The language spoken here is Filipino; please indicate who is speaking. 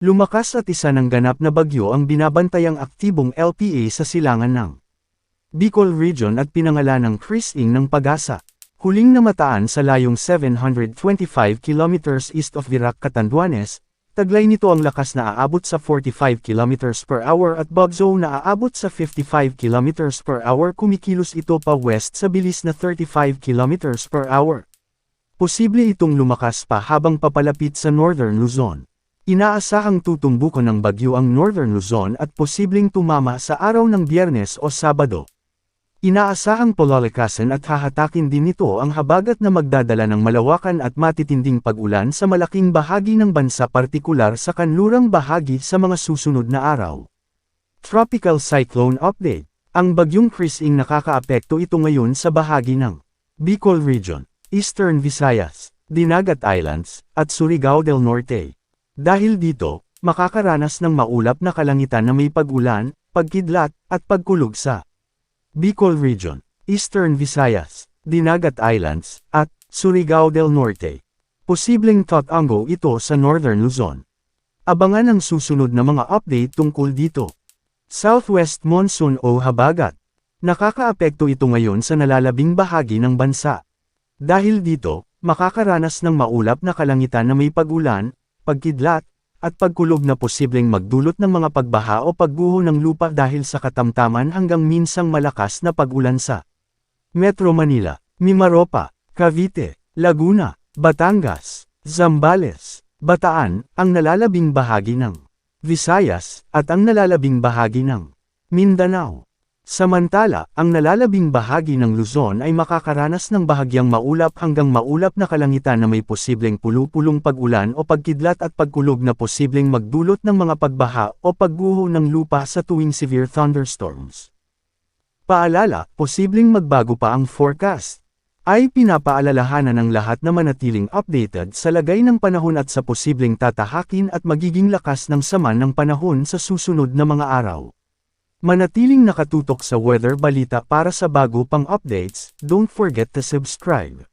Speaker 1: Lumakas at isa ng ganap na bagyo ang binabantayang aktibong LPA sa silangan ng Bicol Region at pinangalanang Chris Ing ng Pag-asa. Huling namataan sa layong 725 kilometers east of Virac, Catanduanes, taglay nito ang lakas na aabot sa 45 kilometers per hour at bagyo na aabot sa 55 kilometers per hour. Kumikilos ito pa west sa bilis na 35 kilometers per hour. Posible itong lumakas pa habang papalapit sa Northern Luzon. Inaasahang tutumbukan ng bagyo ang Northern Luzon at posibleng tumama sa araw ng Biyernes o Sabado. Inaasahang palalakasan at hahatakin din nito ang habagat na magdadala ng malawakan at matitinding pag-ulan sa malaking bahagi ng bansa, partikular sa kanlurang bahagi sa mga susunod na araw. Tropical Cyclone Update. Ang bagyong Chris Ing nakakaapekto ito ngayon sa bahagi ng Bicol Region, Eastern Visayas, Dinagat Islands, at Surigao del Norte. Dahil dito, makakaranas ng maulap na kalangitan na may pag-ulan, pagkidlat, at pagkulog sa Bicol Region, Eastern Visayas, Dinagat Islands, at Surigao del Norte. Posibleng tatango ito sa Northern Luzon. Abangan ang susunod na mga update tungkol dito. Southwest Monsoon o Habagat. Nakakaapekto ito ngayon sa nalalabing bahagi ng bansa. Dahil dito, makakaranas ng maulap na kalangitan na may pag-ulan, pagkidlat, at pagkulog na posibleng magdulot ng mga pagbaha o pagguho ng lupa dahil sa katamtaman hanggang minsang malakas na pag-ulan sa Metro Manila, Mimaropa, Cavite, Laguna, Batangas, Zambales, Bataan, ang nalalabing bahagi ng Visayas, at ang nalalabing bahagi ng Mindanao. Samantala, ang nalalabing bahagi ng Luzon ay makakaranas ng bahagyang maulap hanggang maulap na kalangitan na may posibleng pulupulong pag-ulan o pagkidlat at pagkulog na posibleng magdulot ng mga pagbaha o pagguho ng lupa sa tuwing severe thunderstorms. Paalala, posibleng magbago pa ang forecast. Ay pinapaalalahanan ng lahat na manatiling updated sa lagay ng panahon at sa posibleng tatahakin at magiging lakas ng sama ng panahon sa susunod na mga araw. Manatiling nakatutok sa Weather Balita para sa bago pang updates. Don't forget to subscribe.